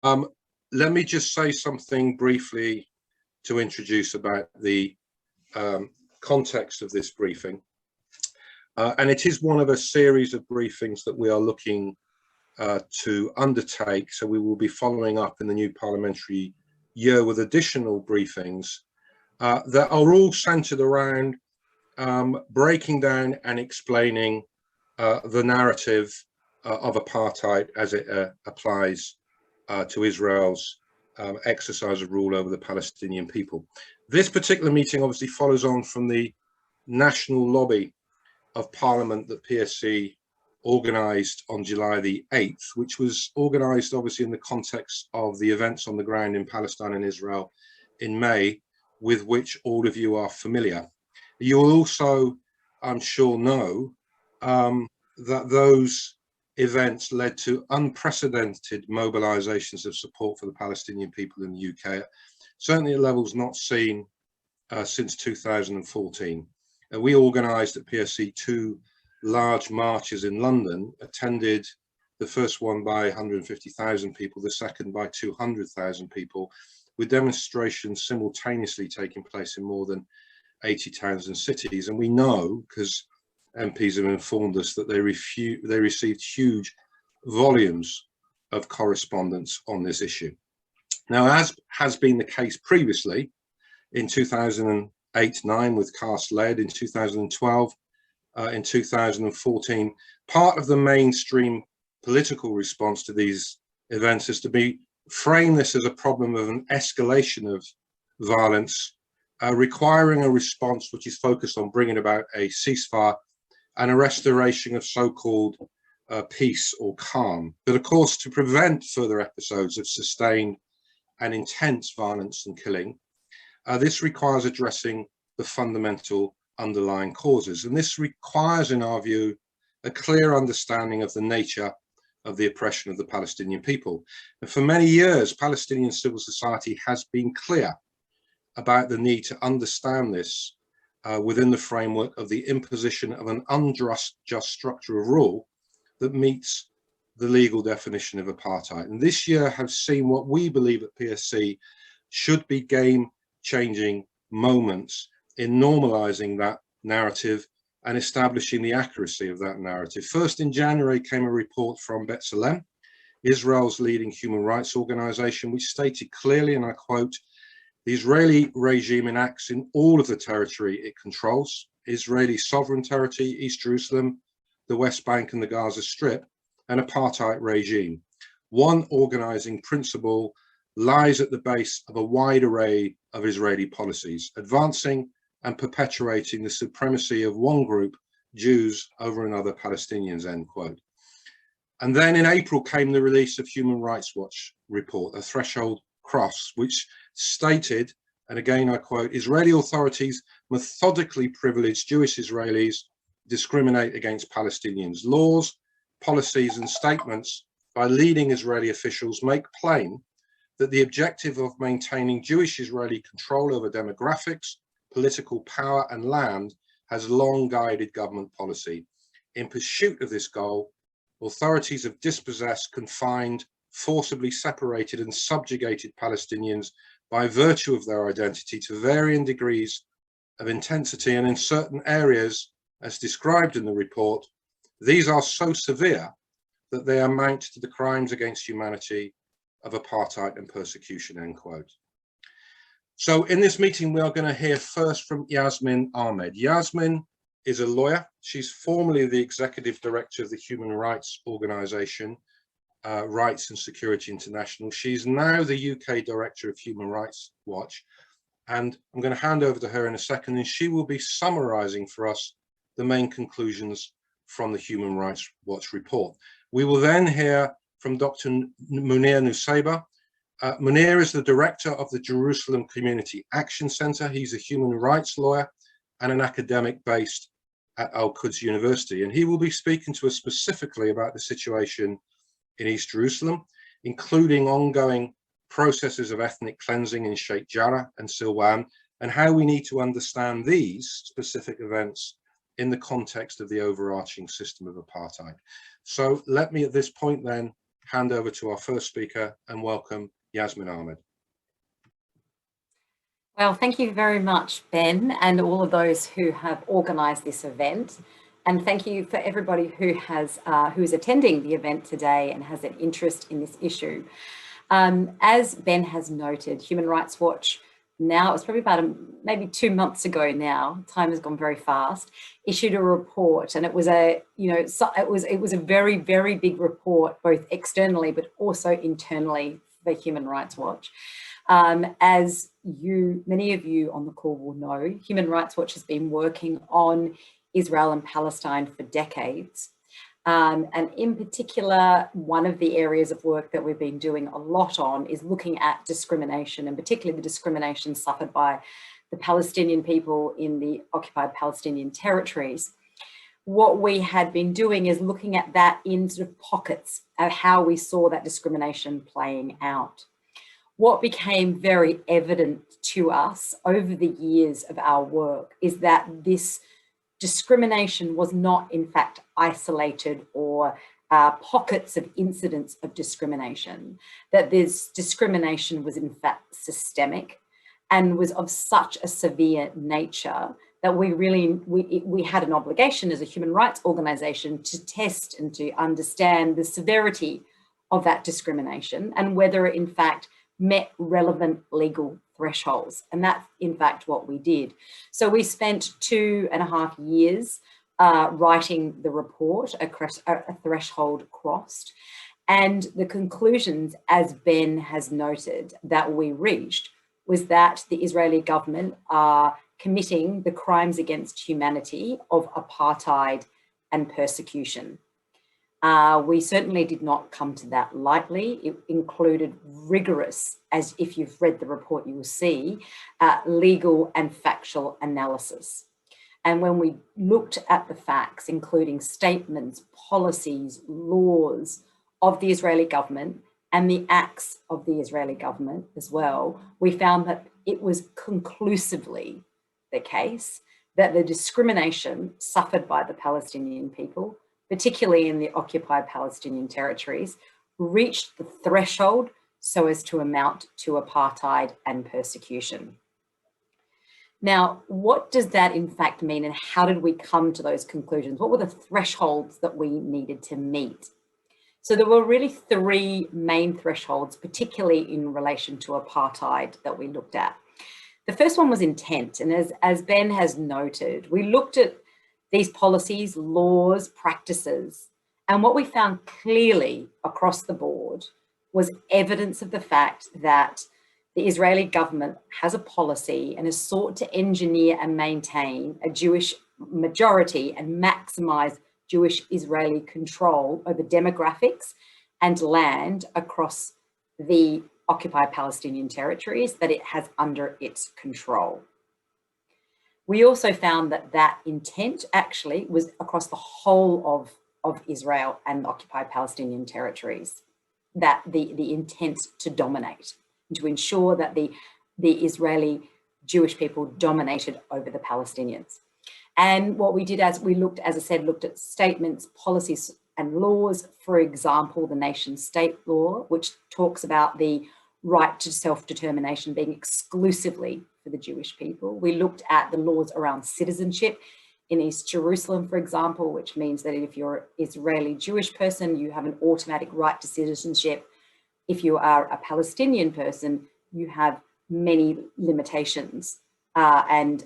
Let me just say something briefly to introduce about the context of this briefing. And it is one of a series of briefings that we are looking to undertake. So we will be following up in the new parliamentary year with additional briefings that are all centered around breaking down and explaining the narrative of apartheid as it applies to Israel's exercise of rule over the Palestinian people. This particular meeting obviously follows on from the national lobby of Parliament that PSC organised on July the 8th, which was organised obviously in the context of the events on the ground in Palestine and Israel in May, with which all of you are familiar. You will also, I'm sure, know that those events led to unprecedented mobilizations of support for the Palestinian people in the UK, certainly at levels not seen since 2014. We organised at PSC 2 large marches in London, attended the first one by 150,000 people, the second by 200,000 people, with demonstrations simultaneously taking place in more than 80 towns and cities. And we know, because MPs have informed us, that they received huge volumes of correspondence on this issue. Now, as has been the case previously, in 2008-9 with Cast-led, in 2012, in 2014, part of the mainstream political response to these events is to frame this as a problem of an escalation of violence, requiring a response which is focused on bringing about a ceasefire and a restoration of so-called peace or calm. But of course, to prevent further episodes of sustained and intense violence and killing, this requires addressing the fundamental underlying causes. And this requires, in our view, a clear understanding of the nature of the oppression of the Palestinian people. And for many years, Palestinian civil society has been clear about the need to understand this within the framework of the imposition of an unjust structure of rule that meets the legal definition of apartheid. And this year has seen what we believe at PSC should be game-changing moments in normalizing that narrative and establishing the accuracy of that narrative. First, in January came a report from B'Tselem, Israel's leading human rights organization, which stated clearly, and I quote, "The Israeli regime enacts in all of the territory it controls, Israeli sovereign territory, East Jerusalem, the West Bank and the Gaza Strip, an apartheid regime. One organizing principle lies at the base of a wide array of Israeli policies, advancing and perpetuating the supremacy of one group, Jews, over another, Palestinians," end quote. And then in April came the release of Human Rights Watch report, A Threshold Cross, which stated, and again I quote, "Israeli authorities methodically privilege Jewish Israelis, discriminate against Palestinians. Laws, policies and statements by leading Israeli officials make plain that the objective of maintaining Jewish Israeli control over demographics, political power and land has long guided government policy. In pursuit of this goal, authorities have dispossessed, confined, forcibly separated and subjugated Palestinians by virtue of their identity to varying degrees of intensity, and in certain areas, as described in the report, these are so severe that they amount to the crimes against humanity of apartheid and persecution," end quote. So in this meeting, we are going to hear first from Yasmine Ahmed. Yasmine is a lawyer. She's formerly the executive director of the human rights organization, Rights and Security International. She's now the UK director of Human Rights Watch. And I'm going to hand over to her in a second, and she will be summarizing for us the main conclusions from the Human Rights Watch report. We will then hear from Dr. Munir Nuseibah. Munir is the director of the Jerusalem Community Action Center. He's a human rights lawyer and an academic based at Al-Quds University. And he will be speaking to us specifically about the situation in East Jerusalem, including ongoing processes of ethnic cleansing in Sheikh Jarrah and Silwan, and how we need to understand these specific events in the context of the overarching system of apartheid. So let me at this point then hand over to our first speaker and welcome Yasmine Ahmed. Well, thank you very much, Ben, and all of those who have organised this event. And thank you for everybody who is attending the event today and has an interest in this issue. As Ben has noted, Human Rights Watch, now it's probably about maybe 2 months ago now, time has gone very fast, issued a report, and it was a it was a very, very big report, both externally but also internally for Human Rights Watch. As many of you on the call will know, Human Rights Watch has been working on Israel and Palestine for decades. And in particular, one of the areas of work that we've been doing a lot on is looking at discrimination, and particularly the discrimination suffered by the Palestinian people in the occupied Palestinian territories. What we had been doing is looking at that in sort of pockets of how we saw that discrimination playing out. What became very evident to us over the years of our work is that this discrimination was not, in fact, isolated or pockets of incidents of discrimination, that this discrimination was, in fact, systemic and was of such a severe nature that we had an obligation as a human rights organisation to test and to understand the severity of that discrimination and whether it, in fact, met relevant legal thresholds. And that's in fact what we did. So we spent 2.5 years writing the report, a threshold crossed. And the conclusions, as Ben has noted, that we reached was that the Israeli government are committing the crimes against humanity of apartheid and persecution. We certainly did not come to that lightly. It included rigorous, as if you've read the report, you will see, legal and factual analysis. And when we looked at the facts, including statements, policies, laws of the Israeli government and the acts of the Israeli government as well, we found that it was conclusively the case that the discrimination suffered by the Palestinian people, particularly in the occupied Palestinian territories, reached the threshold so as to amount to apartheid and persecution. Now, what does that in fact mean, and how did we come to those conclusions? What were the thresholds that we needed to meet? So there were really 3 main thresholds, particularly in relation to apartheid, that we looked at. The first one was intent, and as Ben has noted, we looked at these policies, laws, practices, and what we found clearly across the board was evidence of the fact that the Israeli government has a policy and has sought to engineer and maintain a Jewish majority and maximize Jewish Israeli control over demographics and land across the occupied Palestinian territories that it has under its control. We also found that that intent actually was across the whole of Israel and the occupied Palestinian territories, that the intent to dominate, and to ensure that the Israeli Jewish people dominated over the Palestinians. And what we did, as we looked, as I said, looked at statements, policies and laws, for example, the nation state law, which talks about the right to self-determination being exclusively for the Jewish people. We looked at the laws around citizenship in East Jerusalem, for example, which means that if you're an Israeli Jewish person, you have an automatic right to citizenship. If you are a Palestinian person, you have many limitations and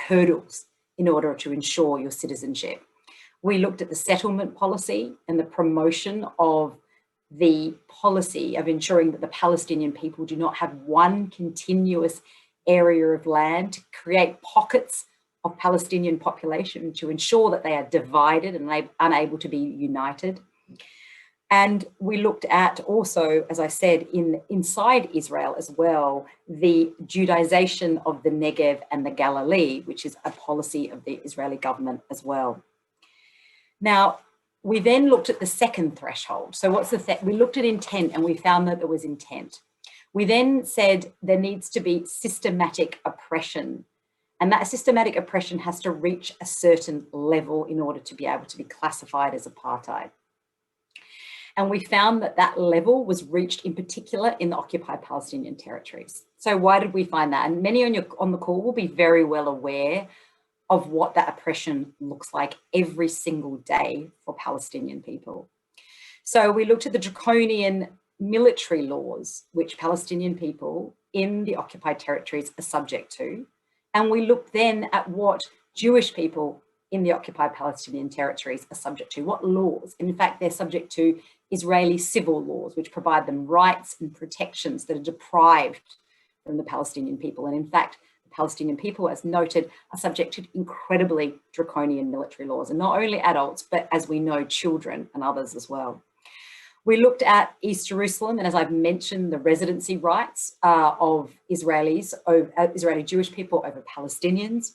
hurdles in order to ensure your citizenship. We looked at the settlement policy and the promotion of the policy of ensuring that the Palestinian people do not have one continuous area of land, to create pockets of Palestinian population to ensure that they are divided and unable to be united. And we looked at also, as I said, inside Israel as well, the Judaization of the Negev and the Galilee, which is a policy of the Israeli government as well. Now, we then looked at the second threshold. So what's we looked at intent, and we found that there was intent. We then said there needs to be systematic oppression, and that systematic oppression has to reach a certain level in order to be able to be classified as apartheid. And we found that that level was reached in particular in the occupied Palestinian territories. So why did we find that? And many on the call will be very well aware of what that oppression looks like every single day for Palestinian people. So we looked at the draconian military laws which Palestinian people in the occupied territories are subject to. And we looked then at what Jewish people in the occupied Palestinian territories are subject to, what laws. In fact, they're subject to Israeli civil laws, which provide them rights and protections that are deprived from the Palestinian people. And in fact, the Palestinian people, as noted, are subject to incredibly draconian military laws, and not only adults, but as we know, children and others as well. We looked at East Jerusalem, and as I've mentioned, the residency rights of Israelis, Israeli Jewish people over Palestinians.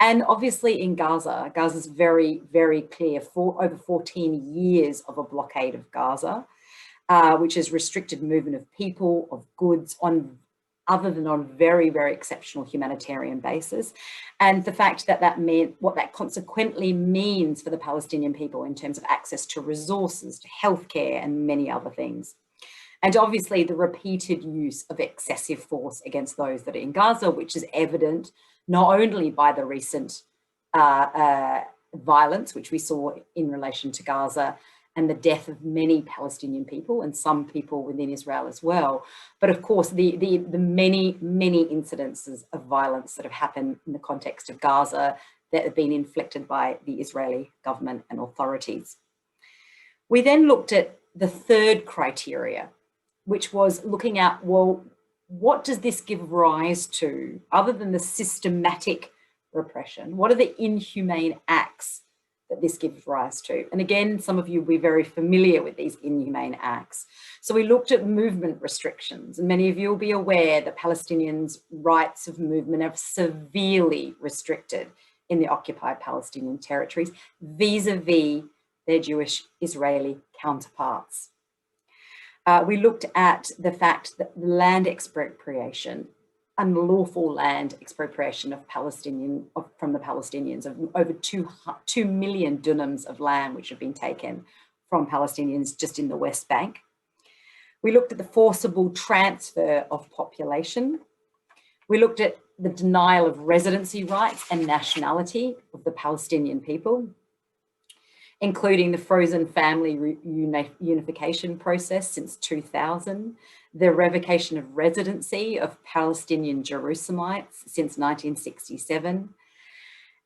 And obviously in Gaza, Gaza's very, very clear, for over 14 years of a blockade of Gaza, which has restricted movement of people, of goods, other than on very, very exceptional humanitarian basis. And the fact that that meant what that consequently means for the Palestinian people in terms of access to resources, to healthcare, and many other things. And obviously the repeated use of excessive force against those that are in Gaza, which is evident not only by the recent violence, which we saw in relation to Gaza, and the death of many Palestinian people and some people within Israel as well, but of course the many, many incidences of violence that have happened in the context of Gaza that have been inflicted by the Israeli government and authorities. We then looked at the third criteria, which was looking at, well, what does this give rise to other than the systematic repression? What are the inhumane acts that this gives rise to? And again, some of you will be very familiar with these inhumane acts. So we looked at movement restrictions, and many of you will be aware that Palestinians' rights of movement are severely restricted in the occupied Palestinian territories vis-a-vis their Jewish Israeli counterparts. We looked at the fact that land expropriation, unlawful land expropriation of from the Palestinians, of over 2 million dunams of land which have been taken from Palestinians just in the West Bank. We looked at the forcible transfer of population. We looked at the denial of residency rights and nationality of the Palestinian people, including the frozen family unification process since 2000, the revocation of residency of Palestinian Jerusalemites since 1967,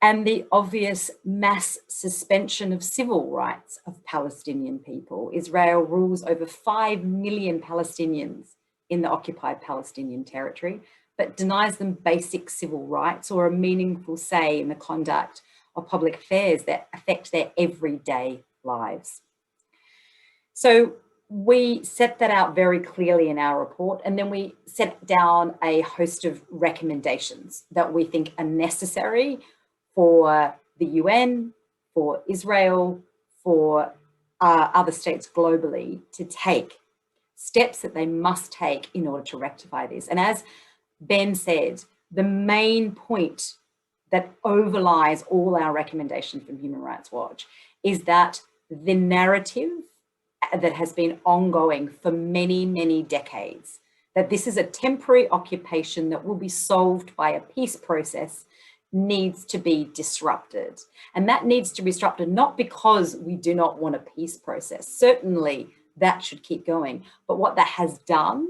and the obvious mass suspension of civil rights of Palestinian people. Israel rules over 5 million Palestinians in the occupied Palestinian territory, but denies them basic civil rights or a meaningful say in the conduct of public affairs that affect their everyday lives. So we set that out very clearly in our report, and then we set down a host of recommendations that we think are necessary for the UN, for Israel, for other states globally to take steps that they must take in order to rectify this. And as Ben said, the main point that overlies all our recommendations from Human Rights Watch is that the narrative that has been ongoing for many, many decades, that this is a temporary occupation that will be solved by a peace process, needs to be disrupted. And that needs to be disrupted not because we do not want a peace process. Certainly that should keep going. But what that has done,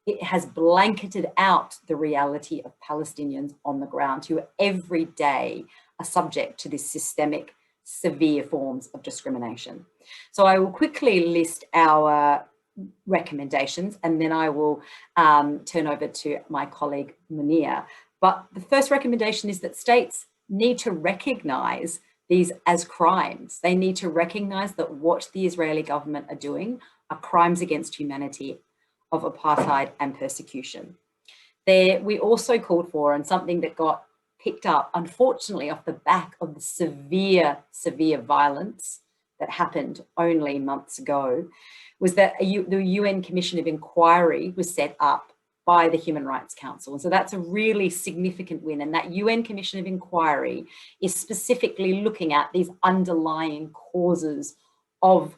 it has blanketed out the reality of Palestinians on the ground who every day are subject to this systemic, severe forms of discrimination. So I will quickly list our recommendations, and then I will turn over to my colleague Munir. But the first recommendation is that states need to recognise these as crimes. They need to recognise that what the Israeli government are doing are crimes against humanity of apartheid and persecution. We also called for, and something that got picked up, unfortunately, off the back of the severe, severe violence that happened only months ago, was that the UN Commission of Inquiry was set up by the Human Rights Council. And so that's a really significant win. And that UN Commission of Inquiry is specifically looking at these underlying causes of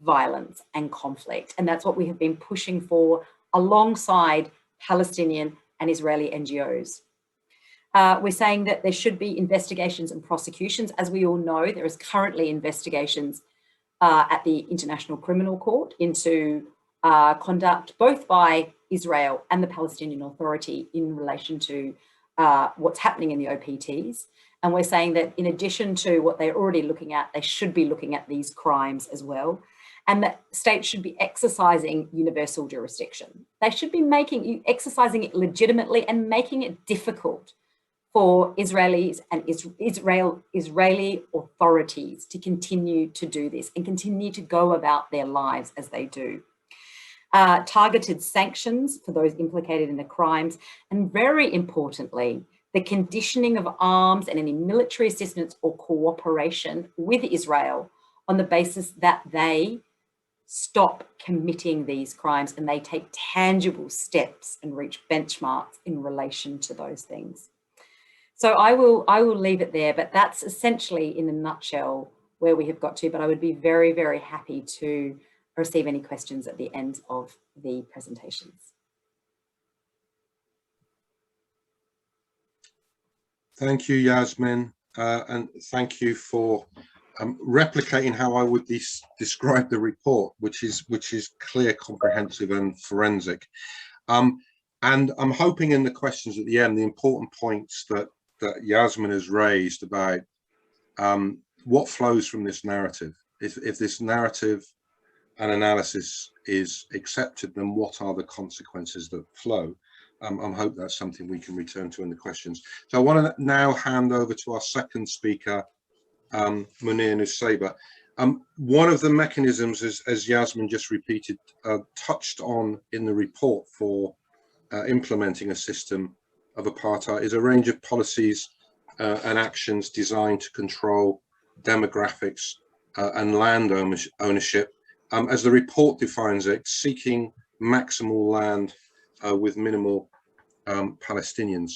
violence and conflict. And that's what we have been pushing for alongside Palestinian and Israeli NGOs. We're saying that there should be investigations and prosecutions. As we all know, there is currently investigations at the International Criminal Court into conduct both by Israel and the Palestinian Authority in relation to what's happening in the OPTs. And we're saying that in addition to what they're already looking at, they should be looking at these crimes as well. And that states should be exercising universal jurisdiction. They should be exercising it legitimately and making it difficult for Israelis and Israeli authorities to continue to do this and continue to go about their lives as they do. Targeted sanctions for those implicated in the crimes, and very importantly, the conditioning of arms and any military assistance or cooperation with Israel on the basis that they stop committing these crimes and they take tangible steps and reach benchmarks in relation to those things. So I will leave it there, but that's essentially in a nutshell where we have got to, but I would be very, very happy to receive any questions at the end of the presentations. Thank you, Yasmine, and thank you for replicating how I would describe the report, which is clear, comprehensive, and forensic. And I'm hoping in the questions at the end, the important points that Yasmine has raised about what flows from this narrative. If this narrative and analysis is accepted, then what are the consequences that flow? I hope that's something we can return to in the questions. So I want to now hand over to our second speaker, Munir Nuseibah. One of the mechanisms, as Yasmine just repeated, touched on in the report for implementing a system of apartheid is a range of policies and actions designed to control demographics and land ownership, as the report defines it, seeking maximal land with minimal Palestinians.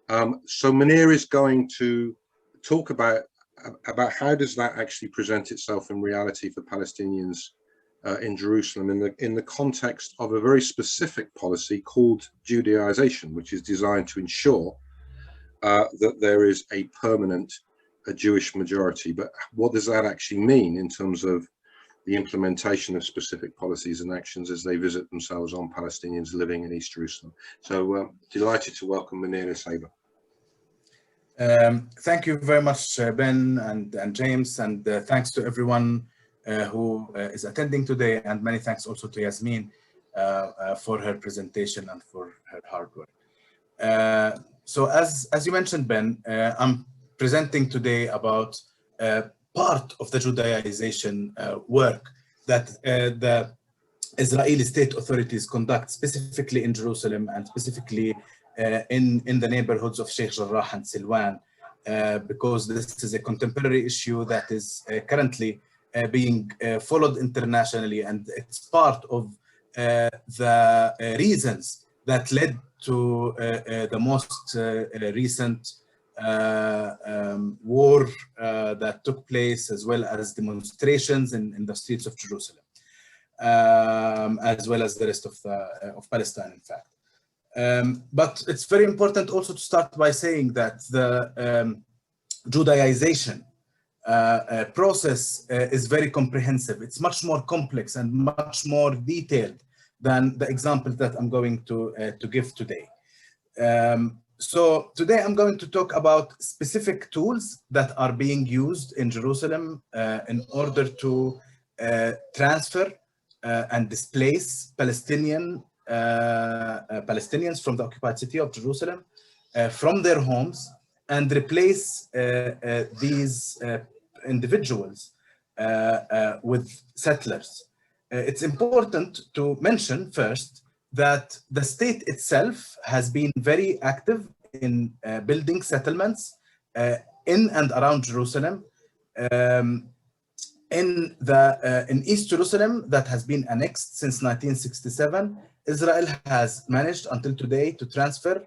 So Munir is going to talk about how does that actually present itself in reality for Palestinians in Jerusalem in the context of a very specific policy called Judaization, which is designed to ensure that there is a permanent Jewish majority. But what does that actually mean in terms of the implementation of specific policies and actions as they visit themselves on Palestinians living in East Jerusalem? So delighted to welcome Munir Nuseibah. Thank you very much, Ben and James, and thanks to everyone who is attending today, and many thanks also to Yasmine for her presentation and for her hard work. So as you mentioned, Ben, I'm presenting today about part of the Judaization work that the Israeli state authorities conduct, specifically in Jerusalem and specifically in the neighborhoods of Sheikh Jarrah and Silwan, because this is a contemporary issue that is currently being followed internationally, and it's part of the reasons that led to the most recent war that took place, as well as demonstrations in the streets of Jerusalem, as well as the rest of Palestine, in fact. But it's very important also to start by saying that the Judaization process is very comprehensive. It's much more complex and much more detailed than the example that I'm going to give today. So today I'm going to talk about specific tools that are being used in Jerusalem in order to transfer and displace Palestinians from the occupied city of Jerusalem from their homes, and replace these individuals with settlers. It's important to mention first that the state itself has been very active in building settlements in and around Jerusalem. In East Jerusalem, that has been annexed since 1967, Israel has managed until today to transfer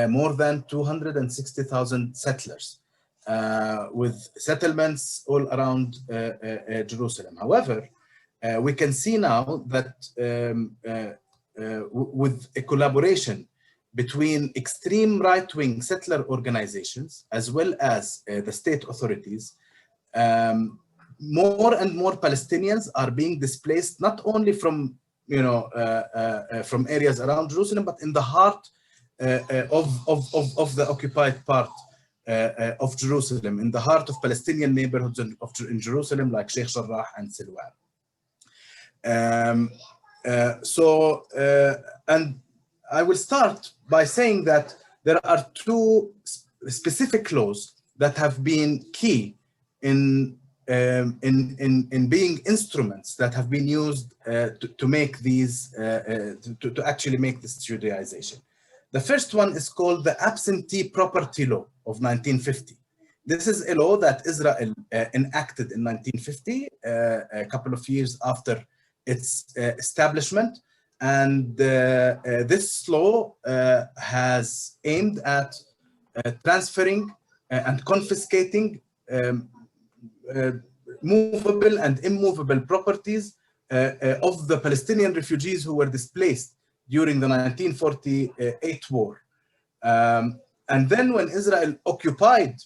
more than 260,000 settlers with settlements all around Jerusalem. However, we can see now that with a collaboration between extreme right-wing settler organizations as well as the state authorities, more and more Palestinians are being displaced, not only from from areas around Jerusalem, but in the heart of the occupied part of Jerusalem, in the heart of Palestinian neighborhoods in Jerusalem, like Sheikh Jarrah and Silwan. And I will start by saying that there are two specific laws that have been key in being instruments that have been used to make these, to actually make this Judaization. The first one is called the Absentee Property Law of 1950. This is a law that Israel enacted in 1950, a couple of years after its establishment. And this law has aimed at transferring and confiscating movable and immovable properties of the Palestinian refugees who were displaced during the 1948 war. And then when Israel occupied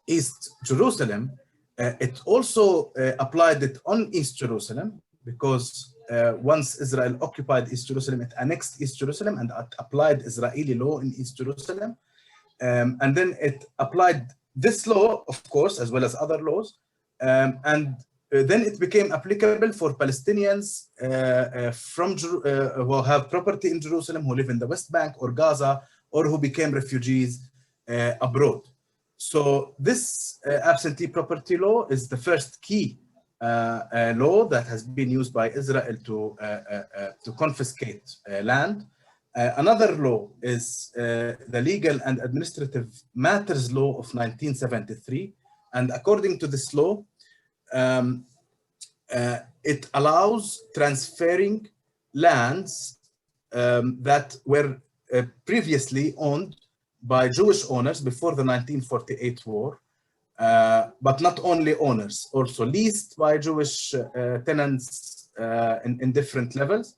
East Jerusalem, it also applied it on East Jerusalem, because once Israel occupied East Jerusalem, it annexed East Jerusalem and it applied Israeli law in East Jerusalem. And then it applied this law, of course, as well as other laws. And then it became applicable for Palestinians who have property in Jerusalem, who live in the West Bank or Gaza, or who became refugees abroad. So this absentee property law is the first key law that has been used by Israel to confiscate land. Another law is the Legal and Administrative Matters Law of 1973. And according to this law, it allows transferring lands that were previously owned by Jewish owners before the 1948 war, but not only owners, also leased by Jewish tenants in different levels,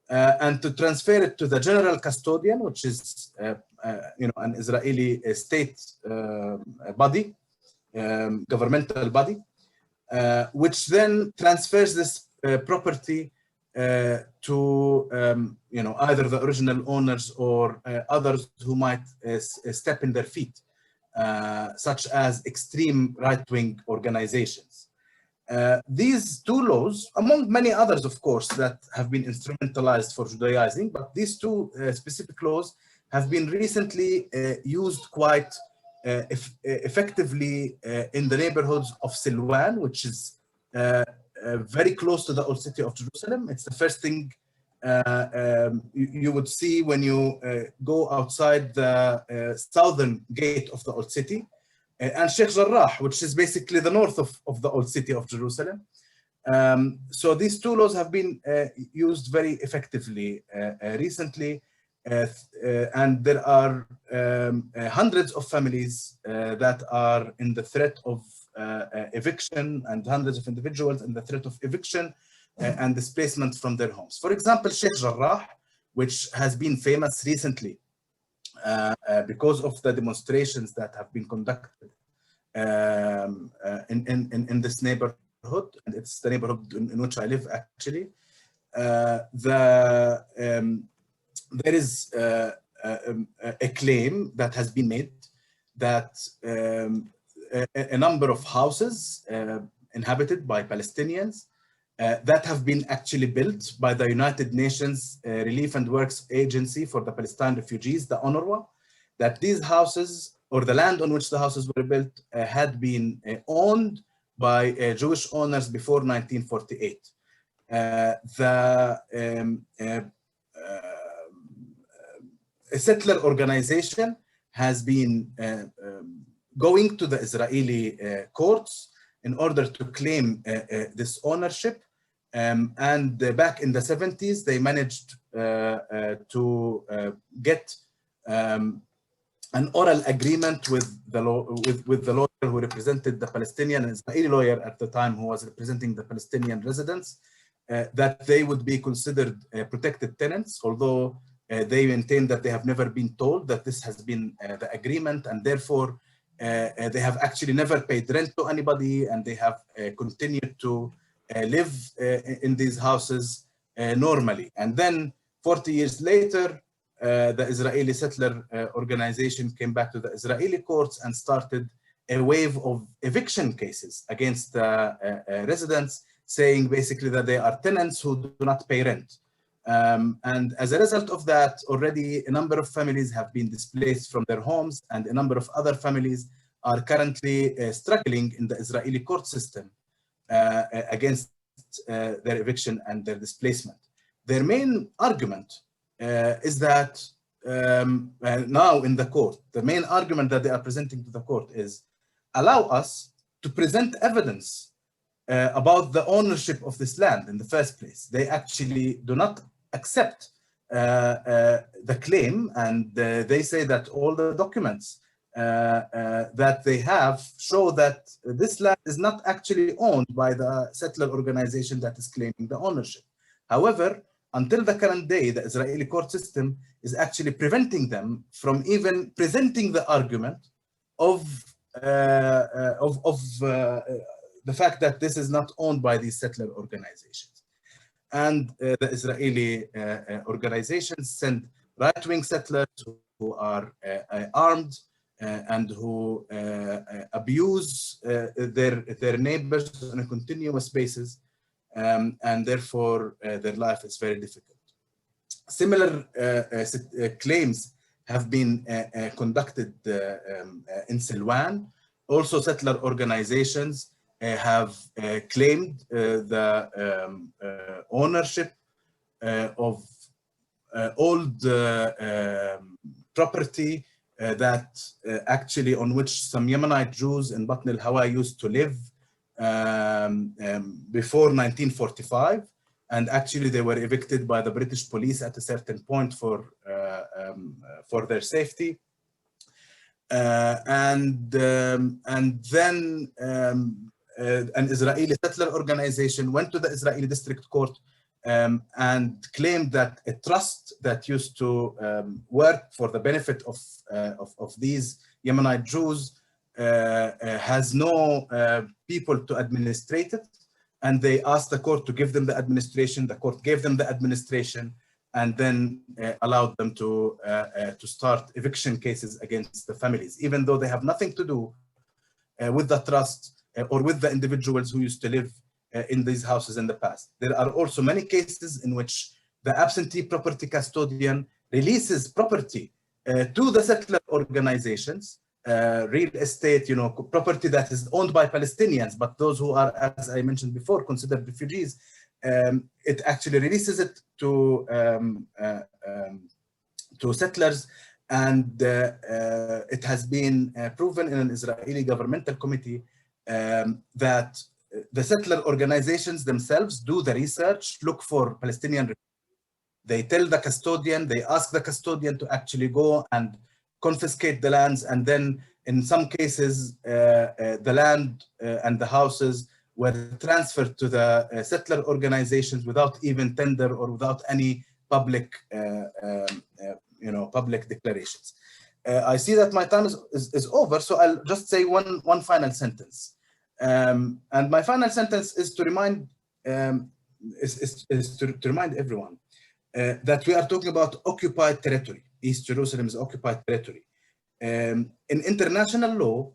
and to transfer it to the general custodian, which is an Israeli state body, governmental body, which then transfers this property to either the original owners or others who might step in their feet, such as extreme right-wing organizations. These two laws, among many others, of course, that have been instrumentalized for Judaizing, but these two specific laws have been recently used quite effectively in the neighborhoods of Silwan, which is very close to the old city of Jerusalem. It's the first thing you would see when you go outside the southern gate of the old city, and Sheikh Jarrah, which is basically the north of the old city of Jerusalem. So these two laws have been used very effectively recently, and there are hundreds of families that are in the threat of eviction, and hundreds of individuals in the threat of eviction and displacement from their homes. For example, Sheikh Jarrah, which has been famous recently because of the demonstrations that have been conducted in this neighborhood, and it's the neighborhood in which I live actually. There is a claim that has been made that a number of houses inhabited by Palestinians that have been actually built by the United Nations Relief and Works Agency for the Palestine refugees, the UNRWA, that these houses, or the land on which the houses were built, had been owned by Jewish owners before 1948. A settler organization has been going to the Israeli courts in order to claim this ownership. And back in the 70s, they managed to get an oral agreement with the lawyer who represented the Palestinian and Israeli lawyer at the time who was representing the Palestinian residents, that they would be considered protected tenants, although they maintain that they have never been told that this has been the agreement, and therefore they have actually never paid rent to anybody, and they have continued to live in these houses normally. And then 40 years later, the Israeli settler organization came back to the Israeli courts and started a wave of eviction cases against residents, saying basically that they are tenants who do not pay rent. And as a result of that, already a number of families have been displaced from their homes, and a number of other families are currently struggling in the Israeli court system against their eviction and their displacement. Their main argument is that now in the court, the main argument that they are presenting to the court is, allow us to present evidence about the ownership of this land in the first place. They actually do not accept the claim, and they say that all the documents that they have show that this land is not actually owned by the settler organization that is claiming the ownership. However, until the current day, the Israeli court system is actually preventing them from even presenting the argument of the fact that this is not owned by these settler organizations. And the Israeli organizations send right-wing settlers who are armed and who abuse their neighbors on a continuous basis, and therefore their life is very difficult. Similar claims have been conducted in Silwan. Also, settler organizations have claimed the ownership of old property that actually on which some Yemenite Jews in Batn al-Hawa used to live before 1945, and actually they were evicted by the British police at a certain point for their safety. And then an Israeli settler organization went to the Israeli district court and claimed that a trust that used to work for the benefit of these Yemenite Jews has no people to administrate it, and they asked the court to give them the administration. The court gave them the administration, and then allowed them to start eviction cases against the families, even though they have nothing to do with the trust or with the individuals who used to live in these houses in the past. There are also many cases in which the absentee property custodian releases property to the settler organizations, real estate, property that is owned by Palestinians, but those who are, as I mentioned before, considered refugees, it actually releases it to settlers, and it has been proven in an Israeli governmental committee that the settler organizations themselves do the research, look for Palestinian. They tell the custodian, they ask the custodian to actually go and confiscate the lands, and then in some cases the land and the houses were transferred to the settler organizations without even tender or without any public public declarations. I see that my time is over, so I'll just say one final sentence. And my final sentence is to remind remind everyone that we are talking about occupied territory. East Jerusalem is occupied territory. In international law,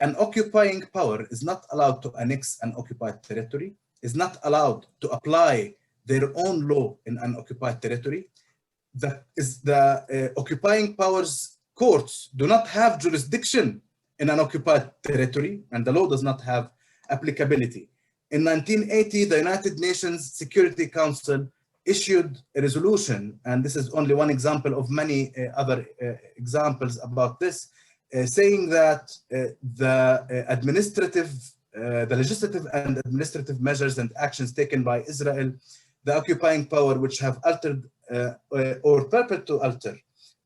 an occupying power is not allowed to annex an occupied territory, is not allowed to apply their own law in an occupied territory. The occupying powers courts do not have jurisdiction in an occupied territory, and the law does not have applicability. In 1980, the United Nations Security Council issued a resolution, and this is only one example of many other examples about this, saying that the legislative and administrative measures and actions taken by Israel, the occupying power, which have altered or purport to alter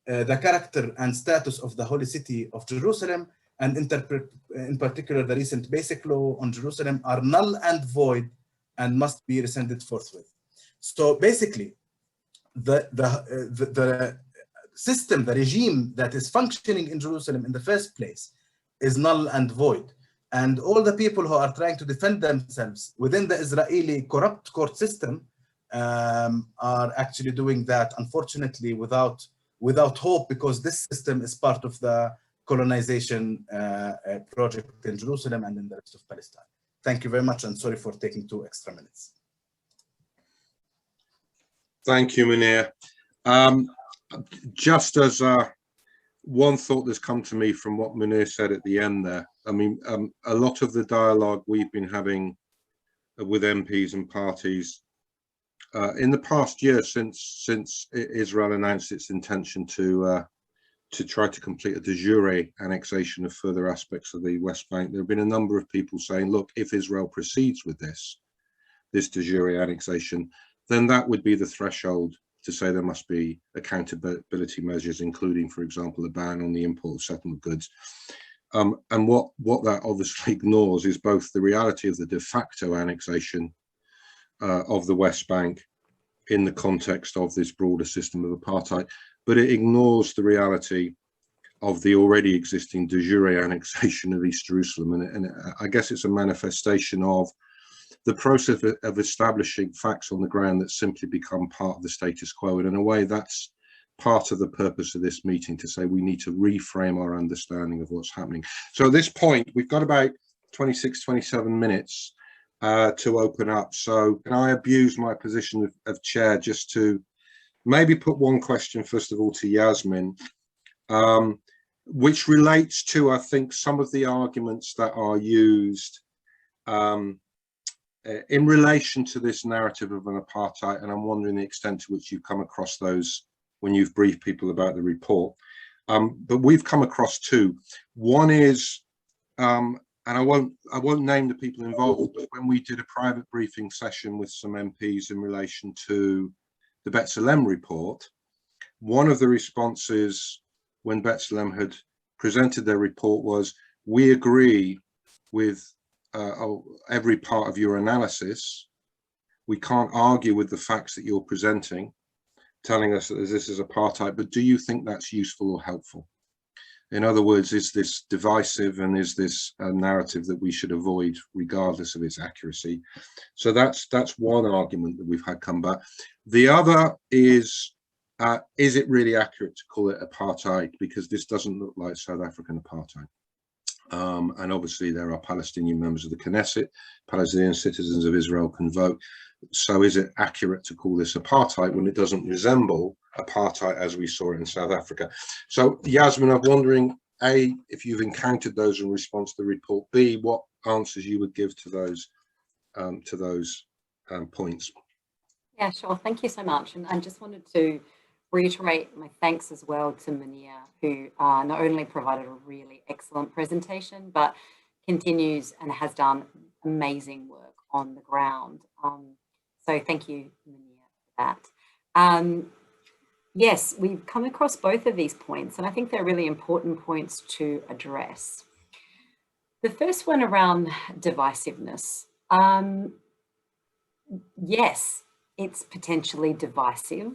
the character and status of the holy city of Jerusalem, and in particular the recent basic law on Jerusalem, are null and void and must be rescinded forthwith. So basically, the system, the regime that is functioning in Jerusalem in the first place is null and void. And all the people who are trying to defend themselves within the Israeli corrupt court system are actually doing that, unfortunately, without hope, because this system is part of the colonization project in Jerusalem and in the rest of Palestine. Thank you very much, and sorry for taking 2 extra minutes. Thank you, Munir. Just as one thought that's come to me from what Munir said at the end there, I mean, a lot of the dialogue we've been having with MPs and parties in the past year since Israel announced its intention to try to complete a de jure annexation of further aspects of the West Bank, there have been a number of people saying, look, if Israel proceeds with this de jure annexation, then that would be the threshold to say there must be accountability measures, including, for example, a ban on the import of settlement goods. And what that obviously ignores is both the reality of the de facto annexation of the West Bank in the context of this broader system of apartheid, but it ignores the reality of the already existing de jure annexation of East Jerusalem. And I guess it's a manifestation of the process of establishing facts on the ground that simply become part of the status quo. And in a way, that's part of the purpose of this meeting, to say we need to reframe our understanding of what's happening. So at this point, we've got about 26, 27 minutes to open up. So can I abuse my position of chair just to maybe put one question, first of all, to Yasmine, which relates to, I think, some of the arguments that are used in relation to this narrative of an apartheid, and I'm wondering the extent to which you've come across those when you've briefed people about the report. But we've come across 2. One is, and I won't name the people involved, but when we did a private briefing session with some MPs in relation to the B'Tselem report, one of the responses when B'Tselem had presented their report was, we agree with every part of your analysis. We can't argue with the facts that you're presenting, telling us that this is apartheid, but do you think that's useful or helpful? In other words, is this divisive, and is this a narrative that we should avoid regardless of its accuracy? So that's one argument that we've had come back. The other is it really accurate to call it apartheid, because this doesn't look like South African apartheid? And obviously there are Palestinian members of the Knesset, Palestinian citizens of Israel can vote. So is it accurate to call this apartheid when it doesn't resemble apartheid as we saw it in South Africa? So Yasmine, I'm wondering, A, if you've encountered those in response to the report, B, what answers you would give to those points. Yeah, sure. Thank you so much. And I just wanted to reiterate my thanks as well to Munir, who not only provided a really excellent presentation, but continues and has done amazing work on the ground. So thank you, Munir, for that. Yes, we've come across both of these points, and I think they're really important points to address. The first one around divisiveness. Yes, it's potentially divisive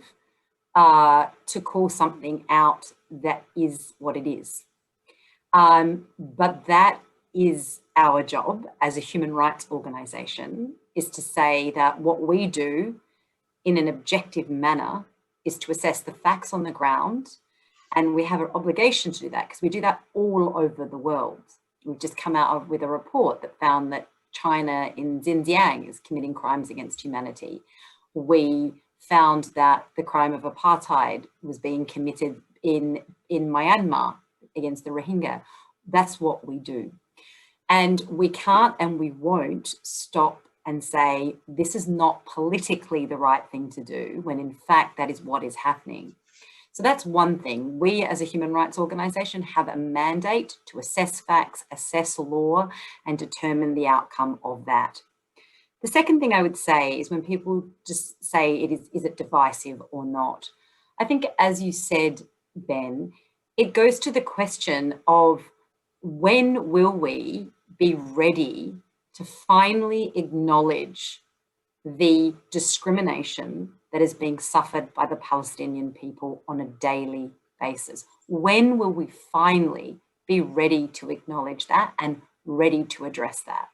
to call something out that is what it is. But that is our job as a human rights organisation, is to say that what we do in an objective manner is to assess the facts on the ground, and we have an obligation to do that because we do that all over the world. We've just come out with a report that found that China in Xinjiang is committing crimes against humanity. We found that the crime of apartheid was being committed in Myanmar against the Rohingya. That's what we do. And we can't and we won't stop and say, this is not politically the right thing to do, when in fact that is what is happening. So that's one thing. We as a human rights organisation have a mandate to assess facts, assess law, and determine the outcome of that. The second thing I would say is when people just say, is it divisive or not? I think, as you said, Ben, it goes to the question of when will we be ready to finally acknowledge the discrimination that is being suffered by the Palestinian people on a daily basis? When will we finally be ready to acknowledge that and ready to address that?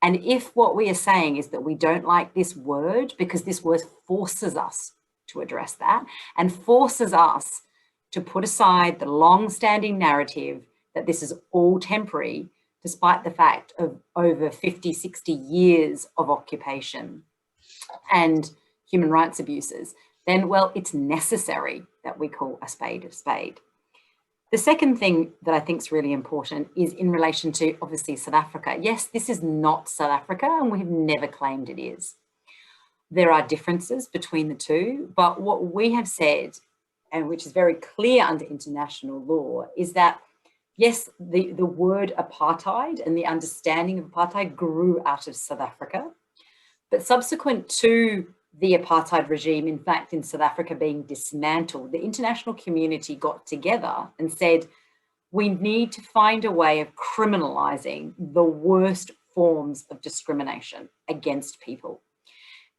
And if what we are saying is that we don't like this word because this word forces us to address that and forces us to put aside the long-standing narrative that this is all temporary, despite the fact of over 50, 60 years of occupation and human rights abuses, then, well, it's necessary that we call a spade a spade. The second thing that I think is really important is in relation to, obviously, South Africa. Yes, this is not South Africa, and we've never claimed it is. There are differences between the two, but what we have said, and which is very clear under international law, is that, yes, the word apartheid and the understanding of apartheid grew out of South Africa, but subsequent to the apartheid regime, in fact, in South Africa being dismantled, the international community got together and said, we need to find a way of criminalizing the worst forms of discrimination against people.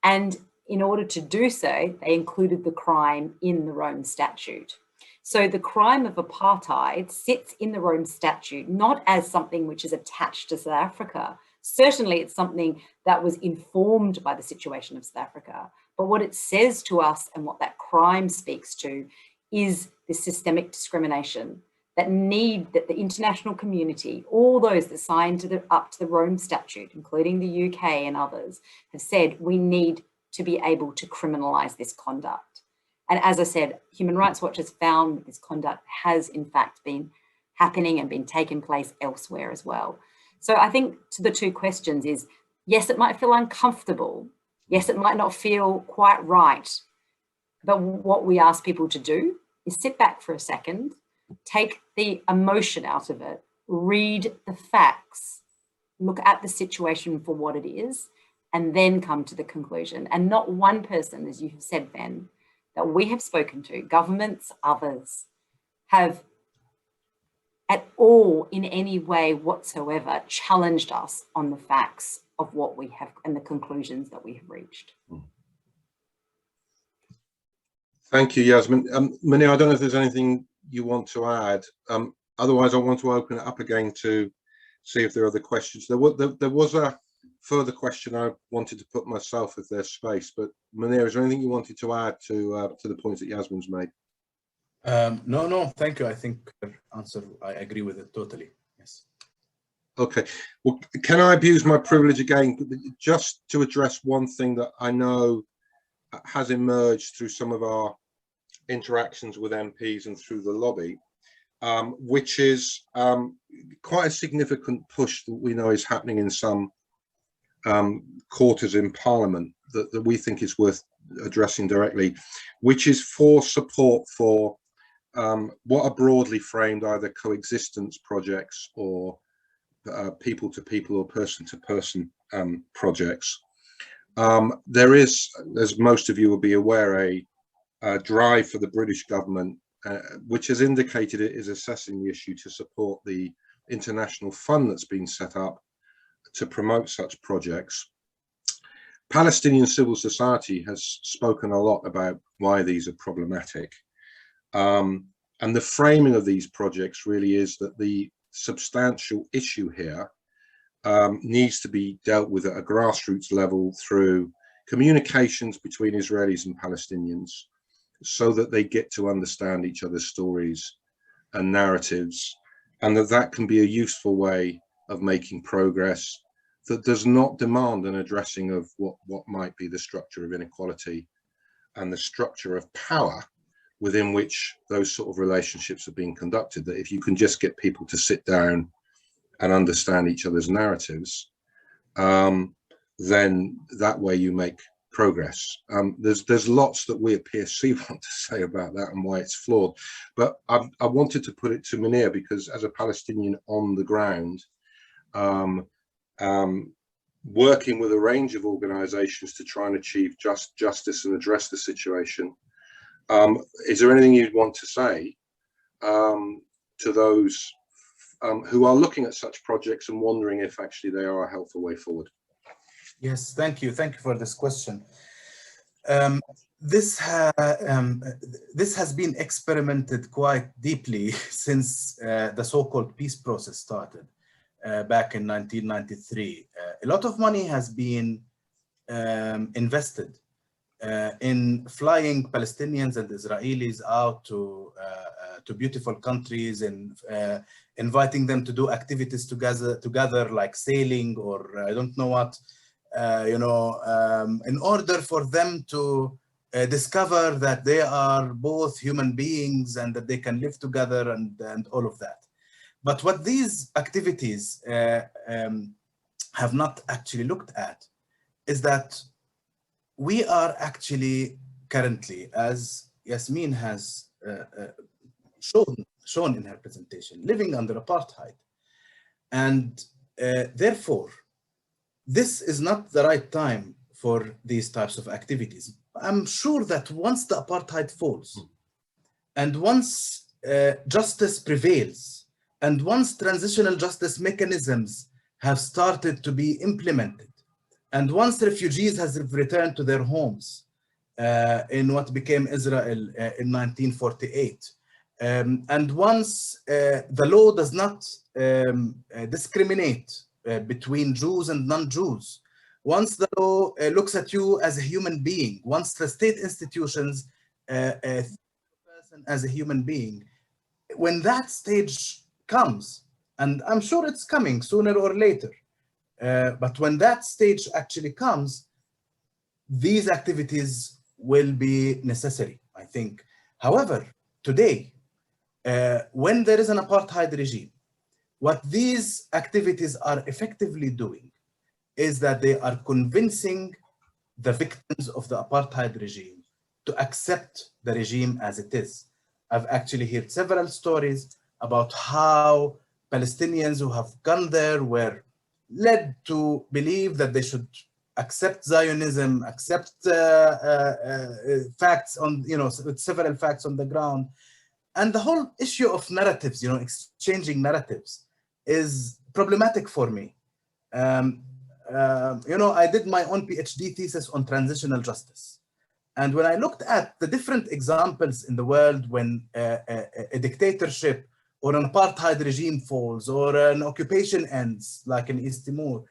And in order to do so, they included the crime in the Rome Statute. So the crime of apartheid sits in the Rome Statute, not as something which is attached to South Africa. Certainly it's something that was informed by the situation of South Africa. But what it says to us and what that crime speaks to is the systemic discrimination that the international community, all those that signed up to the Rome Statute, including the UK and others, have said we need to be able to criminalise this conduct. And as I said, Human Rights Watch has found that this conduct has in fact been happening and been taking place elsewhere as well. So I think to the two questions is, yes, it might feel uncomfortable. Yes, it might not feel quite right. But what we ask people to do is sit back for a second, take the emotion out of it, read the facts, look at the situation for what it is, and then come to the conclusion. And not one person, as you have said, Ben, that we have spoken to, governments, others, have at all in any way whatsoever challenged us on the facts of what we have and the conclusions that we have reached. Thank you, Yasmine. Munir, I don't know if there's anything you want to add. Otherwise, I want to open it up again to see if there are other questions. There was a further question I wanted to put myself, if there's space. But Munir, is there anything you wanted to add to the points that Yasmine's made? No, thank you. I think your answer, I agree with it totally. Yes. Okay. Well, can I abuse my privilege again, just to address one thing that I know has emerged through some of our interactions with MPs and through the lobby, which is quite a significant push that we know is happening in some quarters in Parliament that we think is worth addressing directly, which is for support for what are broadly framed either coexistence projects or people-to-people or person-to-person projects. There is, as most of you will be aware, a drive for the British government, which has indicated it is assessing the issue to support the international fund that's been set up to promote such projects. Palestinian civil society has spoken a lot about why these are problematic. And the framing of these projects really is that the substantial issue here needs to be dealt with at a grassroots level through communications between Israelis and Palestinians so that they get to understand each other's stories and narratives, and that can be a useful way of making progress that does not demand an addressing of what might be the structure of inequality and the structure of power within which those sort of relationships are being conducted. That if you can just get people to sit down and understand each other's narratives, then that way you make progress. There's lots that we at PSC want to say about that and why it's flawed, but I wanted to put it to Munir because as a Palestinian on the ground, working with a range of organizations to try and achieve justice and address the situation, is there anything you'd want to say to those who are looking at such projects and wondering if actually they are a helpful way forward? Yes, thank you. Thank you for this question. This has been experimented quite deeply since the so-called peace process started back in 1993. A lot of money has been invested in flying Palestinians and Israelis out to beautiful countries and inviting them to do activities together like sailing or I don't know what, in order for them to discover that they are both human beings and that they can live together and all of that. But what these activities have not actually looked at is that we are actually currently, as Yasmine has shown in her presentation, living under apartheid. And therefore, this is not the right time for these types of activities. I'm sure that once the apartheid falls, and once justice prevails, and once transitional justice mechanisms have started to be implemented, and once refugees have returned to their homes in what became Israel in 1948, and once the law does not discriminate between Jews and non-Jews, once the law looks at you as a human being, once the state institutions think a person as a human being, when that stage comes, and I'm sure it's coming sooner or later, but when that stage actually comes, these activities will be necessary, I think. However, today, when there is an apartheid regime, what these activities are effectively doing is that they are convincing the victims of the apartheid regime to accept the regime as it is. I've actually heard several stories about how Palestinians who have gone there were led to believe that they should accept Zionism, accept facts on, several facts on the ground. And the whole issue of narratives, exchanging narratives is problematic for me. I did my own PhD thesis on transitional justice. And when I looked at the different examples in the world when a dictatorship or an apartheid regime falls or an occupation ends, like in East Timor,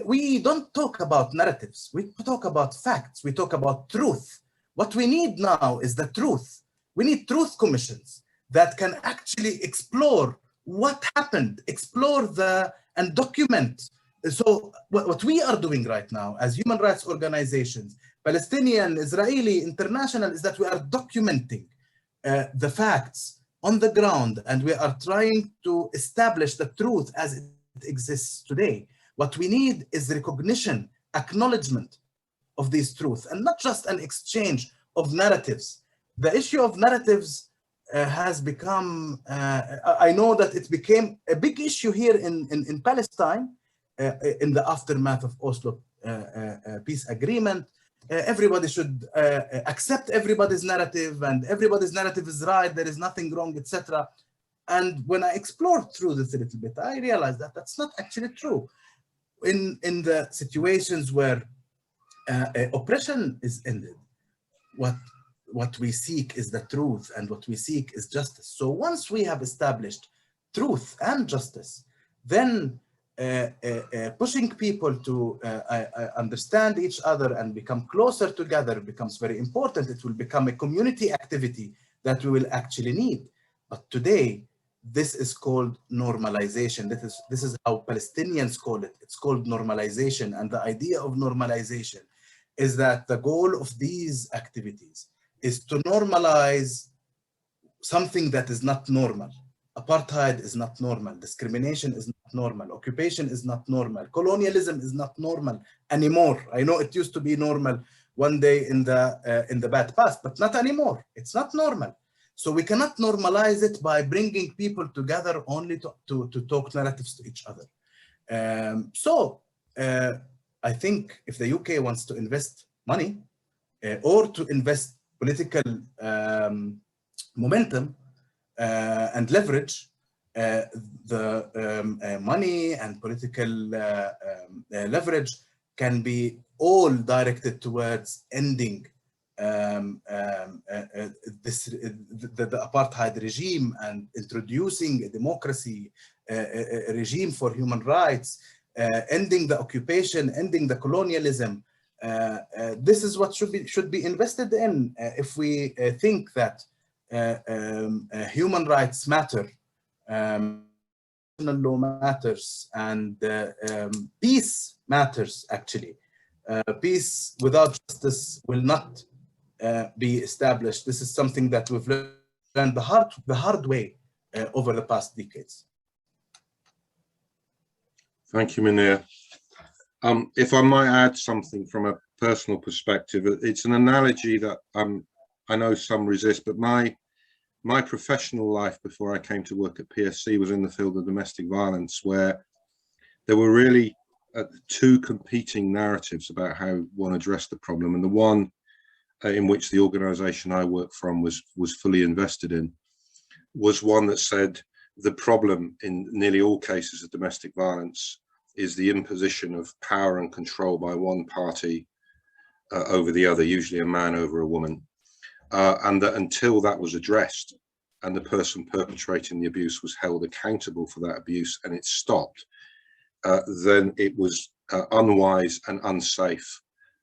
we don't talk about narratives. We talk about facts. We talk about truth. What we need now is the truth. We need truth commissions that can actually explore what happened, explore and document. So what we are doing right now as human rights organizations, Palestinian, Israeli, international, is that we are documenting the facts on the ground, and we are trying to establish the truth as it exists today. What we need is recognition, acknowledgement of these truths, and not just an exchange of narratives. The issue of narratives has become, I know that it became a big issue here in Palestine in the aftermath of Oslo peace agreement. Everybody should accept everybody's narrative, and everybody's narrative is right, there is nothing wrong, etc. And when I explored through this a little bit, I realized that that's not actually true. In the situations where oppression is ended, what we seek is the truth, and what we seek is justice. So once we have established truth and justice, then pushing people to understand each other and become closer together becomes very important. It will become a community activity that we will actually need. But today, this is called normalization. This is how Palestinians call it. It's called normalization. And the idea of normalization is that the goal of these activities is to normalize something that is not normal. Apartheid is not normal. Discrimination is not normal. Occupation is not normal. Colonialism is not normal anymore. I know it used to be normal one day in the bad past, but not anymore. It's not normal. So we cannot normalize it by bringing people together only to talk narratives to each other. I think if the UK wants to invest money or to invest political momentum, and leverage the money and political leverage can be all directed towards ending the apartheid regime and introducing a democracy, a regime for human rights, ending the occupation, ending the colonialism. This is what should be invested in if we think that human rights matter, law matters, and peace matters, actually. Peace without justice will not be established. This is something that we've learned the hard way over the past decades. Thank you, Munir. If I might add something from a personal perspective, it's an analogy that I know some resist, but my professional life before I came to work at PSC was in the field of domestic violence, where there were really two competing narratives about how one addressed the problem. And the one in which the organization I worked from was fully invested in was one that said the problem in nearly all cases of domestic violence is the imposition of power and control by one party over the other, usually a man over a woman. And that until that was addressed and the person perpetrating the abuse was held accountable for that abuse and it stopped, then it was unwise and unsafe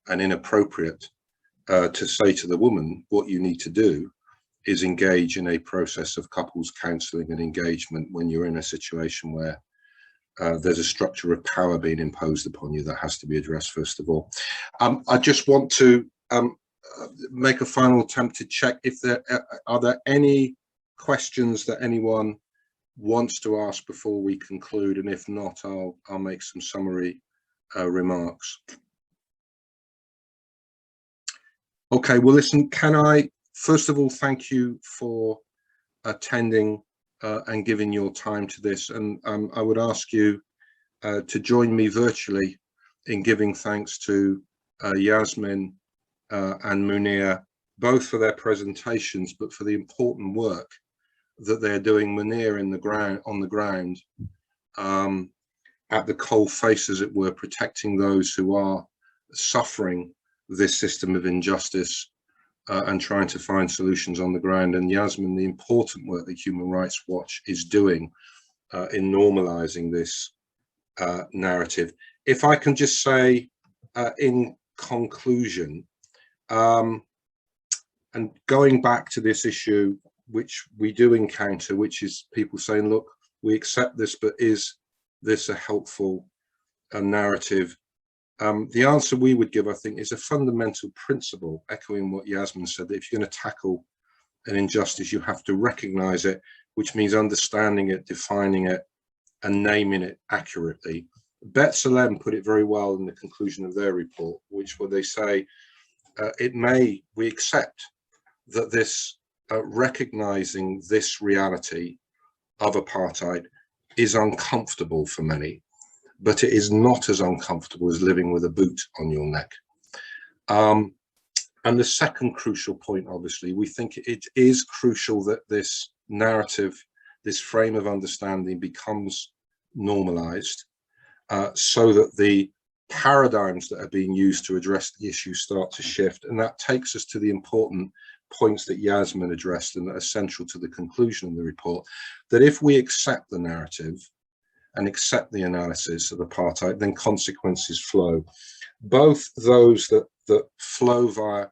and inappropriate to say to the woman, what you need to do is engage in a process of couples counselling and engagement when you're in a situation where there's a structure of power being imposed upon you that has to be addressed first of all. I just want to make a final attempt to check if there are any questions that anyone wants to ask before we conclude, and if not, I'll make some summary remarks. Okay, well, listen, can I first of all thank you for attending and giving your time to this, and I would ask you to join me virtually in giving thanks to Yasmine and Munir, both for their presentations, but for the important work that they're doing. Munir on the ground at the coal face, as it were, protecting those who are suffering this system of injustice and trying to find solutions on the ground. And Yasmine, the important work that Human Rights Watch is doing in normalizing this narrative. If I can just say in conclusion, and going back to this issue, which we do encounter, which is people saying, look, we accept this, but is this a helpful narrative? The answer we would give, I think, is a fundamental principle, echoing what Yasmine said, that if you're going to tackle an injustice, you have to recognize it, which means understanding it, defining it, and naming it accurately. B'Tselem put it very well in the conclusion of their report, where they say, we accept that this recognizing this reality of apartheid is uncomfortable for many, but it is not as uncomfortable as living with a boot on your neck. And the second crucial point, obviously, we think it is crucial that this narrative, this frame of understanding becomes normalized so that the paradigms that are being used to address the issue start to shift. And that takes us to the important points that Yasmine addressed and that are central to the conclusion of the report, that if we accept the narrative and accept the analysis of apartheid, then consequences flow. Both those that flow via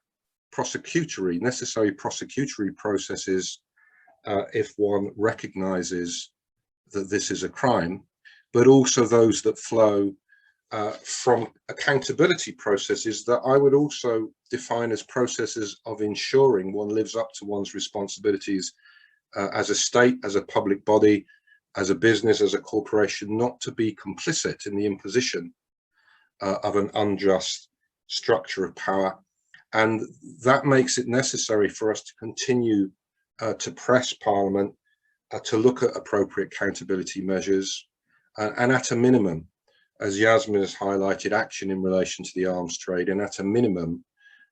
necessary prosecutory processes, if one recognizes that this is a crime, but also those that flow from accountability processes that I would also define as processes of ensuring one lives up to one's responsibilities as a state, as a public body, as a business, as a corporation, not to be complicit in the imposition of an unjust structure of power. And that makes it necessary for us to continue to press Parliament to look at appropriate accountability measures, and at a minimum, as Yasmine has highlighted, action in relation to the arms trade, and at a minimum,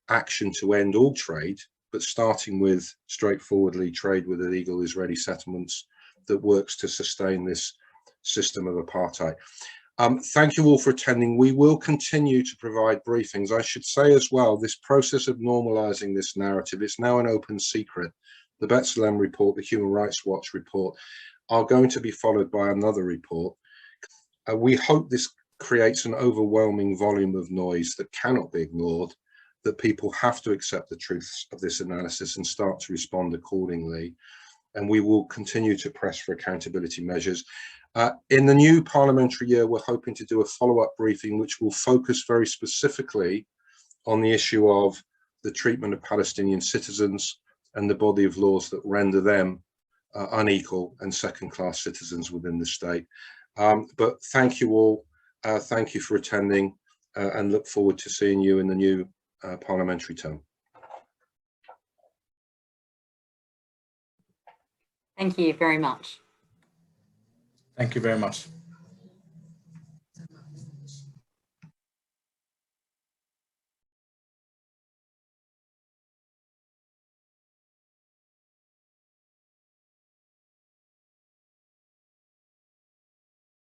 action to end all trade but starting with straightforwardly trade with illegal Israeli settlements that works to sustain this system of apartheid. Thank you all for attending. We will continue to provide briefings. I should say as well, this process of normalizing this narrative, it's now an open secret. The B'Tselem report, the Human Rights Watch report, are going to be followed by another report. We hope this creates an overwhelming volume of noise that cannot be ignored, that people have to accept the truths of this analysis and start to respond accordingly. And we will continue to press for accountability measures. In the new parliamentary year, we're hoping to do a follow-up briefing which will focus very specifically on the issue of the treatment of Palestinian citizens and the body of laws that render them unequal and second-class citizens within the state. But thank you all. Thank you for attending and look forward to seeing you in the new parliamentary term. Thank you very much. Thank you very much.